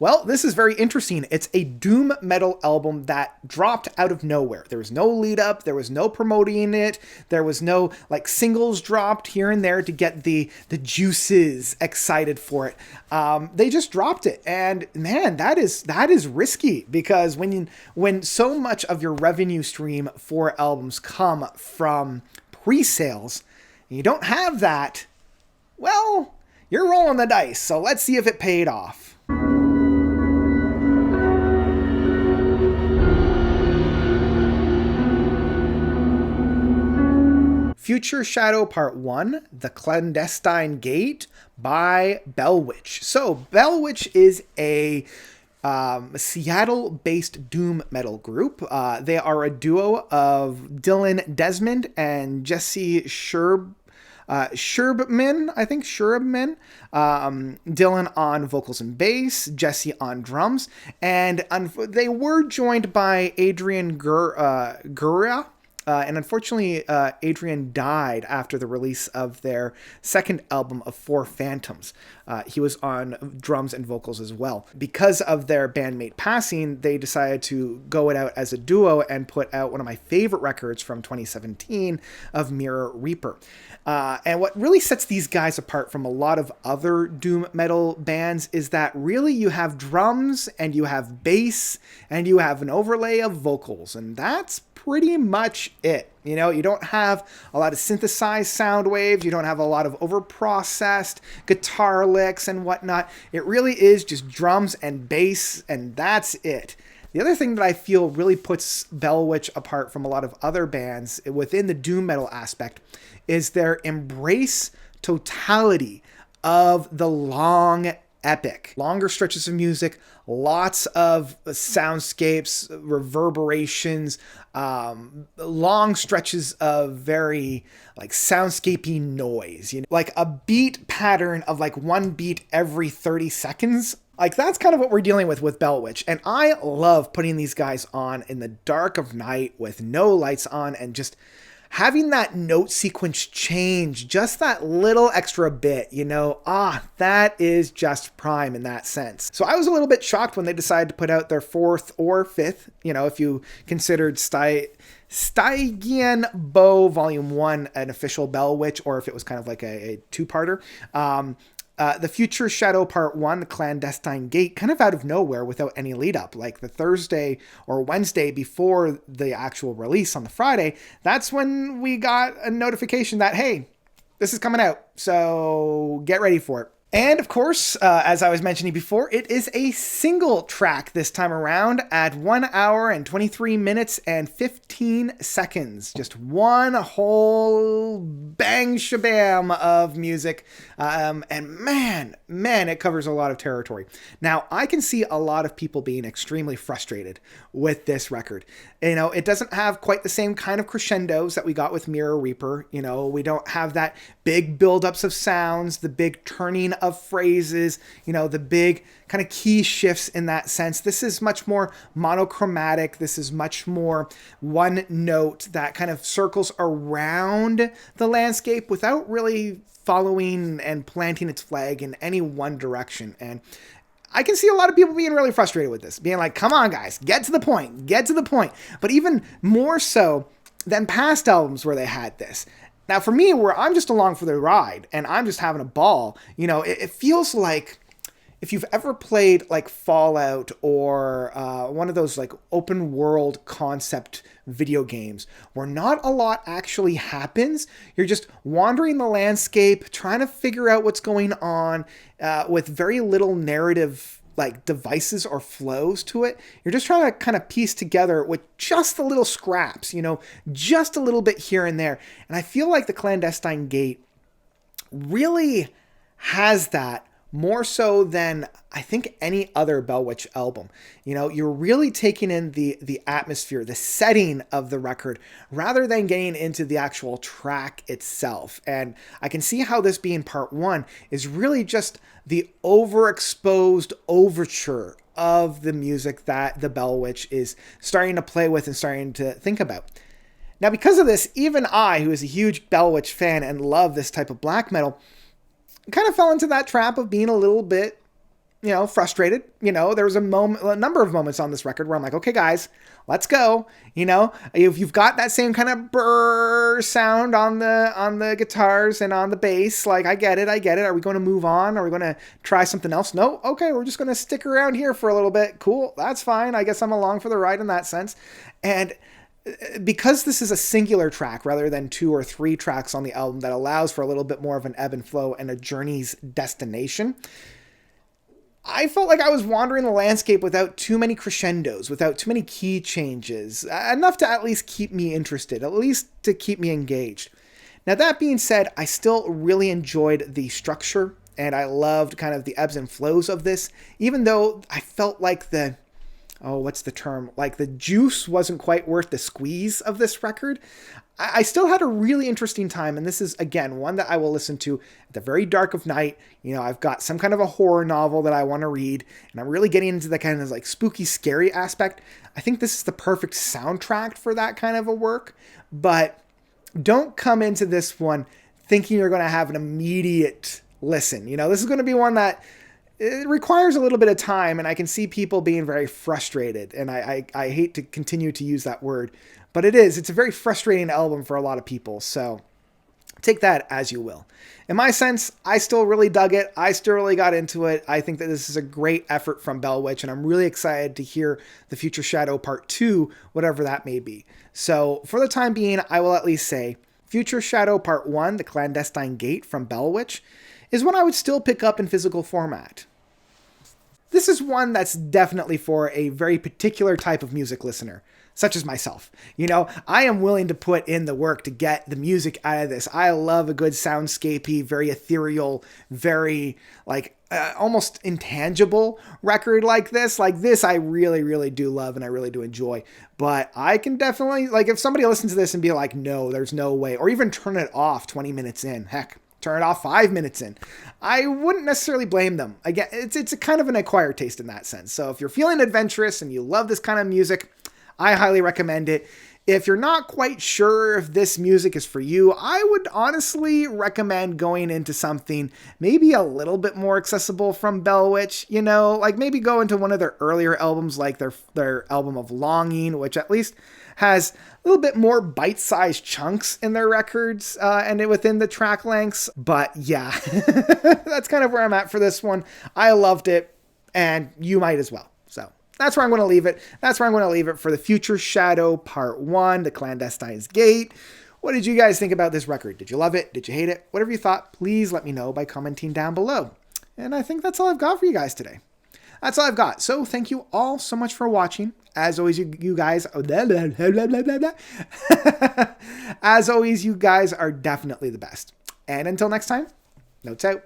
Well, this is very interesting. It's a doom metal album that dropped out of nowhere. There was no lead up, there was no promoting it, there was no like singles dropped here and there to get the juices excited for it. They just dropped it, and man, that is risky because when so much of your revenue stream for albums come from pre-sales, and you don't have that. Well, you're rolling the dice. So let's see if it paid off. Future Shadow Part 1, The Clandestine Gate by Bellwitch. So, Bellwitch is a Seattle-based doom metal group. They are a duo of Dylan Desmond and Jesse Sherbman, I think Sherbman. Dylan on vocals and bass, Jesse on drums, and they were joined by Adrian Gurria. And unfortunately, Adrian died after the release of their second album of Four Phantoms. He was on drums and vocals as well. Because of their bandmate passing, they decided to go it out as a duo and put out one of my favorite records from 2017 of Mirror Reaper. And what really sets these guys apart from a lot of other doom metal bands is that really you have drums and you have bass and you have an overlay of vocals, and that's pretty much it. You know, you don't have a lot of synthesized sound waves. You don't have a lot of overprocessed guitar licks and whatnot. It really is just drums and bass, and that's it. The other thing that I feel really puts Bellwitch apart from a lot of other bands within the doom metal aspect is their embrace totality of the long epic. Longer stretches of music, lots of soundscapes, reverberations, long stretches of very like soundscapey noise, you know, like a beat pattern of like one beat every 30 seconds. Like that's kind of what we're dealing with Bellwitch. And I love putting these guys on in the dark of night with no lights on and just having that note sequence change just that little extra bit, you know, that is just prime in that sense. So I was a little bit shocked when they decided to put out their fourth or fifth, you know, if you considered Stygian Bow Volume 1 an official Bellwitch, or if it was kind of like a two-parter. The Future Shadow Part 1, The Clandestine Gate, kind of out of nowhere without any lead up. Like the Thursday or Wednesday before the actual release on the Friday, that's when we got a notification that, hey, this is coming out, so get ready for it. And of course, as I was mentioning before, it is a single track this time around at 1 hour and 23 minutes and 15 seconds. Just one whole bang shabam of music. And man, it covers a lot of territory. Now, I can see a lot of people being extremely frustrated with this record. You know, it doesn't have quite the same kind of crescendos that we got with Mirror Reaper. You know, we don't have that big buildups of sounds, the big turning of phrases, you know, the big kind of key shifts in that sense. This is much more monochromatic. This is much more one note that kind of circles around the landscape without really following and planting its flag in any one direction. And I can see a lot of people being really frustrated with this, being like, come on, guys, get to the point. But even more so than past albums where they had this. Now, for me, where I'm just along for the ride and I'm just having a ball, you know, it feels like if you've ever played like Fallout or one of those like open world concept video games where not a lot actually happens, you're just wandering the landscape, trying to figure out what's going on with very little narrative like devices or flows to it. You're just trying to kind of piece together with just the little scraps, you know, just a little bit here and there. And I feel like the Clandestine Gate really has that more so than I think any other Bellwitch album. You know, you're really taking in the atmosphere, the setting of the record, rather than getting into the actual track itself. And I can see how this being part one is really just the overexposed overture of the music that the Bellwitch is starting to play with and starting to think about. Now, because of this, even I, who is a huge Bellwitch fan and love this type of black metal, kind of fell into that trap of being a little bit frustrated. There was a number of moments on this record where I'm like, okay, guys, let's go. If you've got that same kind of brrr sound on the guitars and on the bass, like, I get it. Are we going to move on? Are we going to try something else? No. Okay, we're just going to stick around here for a little bit. Cool. That's fine. I guess I'm along for the ride in that sense. And because this is a singular track rather than 2 or 3 tracks on the album that allows for a little bit more of an ebb and flow and a journey's destination, I felt like I was wandering the landscape without too many crescendos, without too many key changes, enough to at least keep me interested, at least to keep me engaged. Now, that being said, I still really enjoyed the structure, and I loved kind of the ebbs and flows of this, even though I felt like what's the term? Like, the juice wasn't quite worth the squeeze of this record. I still had a really interesting time, and this is, again, one that I will listen to at the very dark of night. I've got some kind of a horror novel that I want to read, and I'm really getting into the kind of like spooky, scary aspect. I think this is the perfect soundtrack for that kind of a work, but don't come into this one thinking you're going to have an immediate listen. This is going to be one that it requires a little bit of time, and I can see people being very frustrated, and I hate to continue to use that word, but it's a very frustrating album for a lot of people, so take that as you will. In my sense, I still really dug it. I still really got into it. I think that this is a great effort from Bell Witch, and I'm really excited to hear The Future Shadow Part 2, whatever that may be. So for the time being, I will at least say Future Shadow Part 1, The Clandestine Gate from Bell Witch, is one I would still pick up in physical format. This is one that's definitely for a very particular type of music listener, such as myself. I am willing to put in the work to get the music out of this. I love a good soundscapey, very ethereal, very almost intangible record like this. Like this, I really, really do love and I really do enjoy. But I can definitely, if somebody listens to this and be like, no, there's no way, or even turn it off 20 minutes in, heck, turn it off 5 minutes in, I wouldn't necessarily blame them. Again, it's a kind of an acquired taste in that sense. So if you're feeling adventurous and you love this kind of music, I highly recommend it. If you're not quite sure if this music is for you, I would honestly recommend going into something maybe a little bit more accessible from Bell Witch, maybe go into one of their earlier albums, like their album of Longing, which at least has a little bit more bite-sized chunks in their records and within the track lengths. But yeah, that's kind of where I'm at for this one. I loved it, and you might as well. So that's where I'm going to leave it. That's where I'm going to leave it for The Future Shadow Part 1, The Clandestine's Gate. What did you guys think about this record? Did you love it? Did you hate it? Whatever you thought, please let me know by commenting down below. And I think that's all I've got for you guys today. That's all I've got. So thank you all so much for watching. As always, you guys... As always, you guys are definitely the best. And until next time, notes out.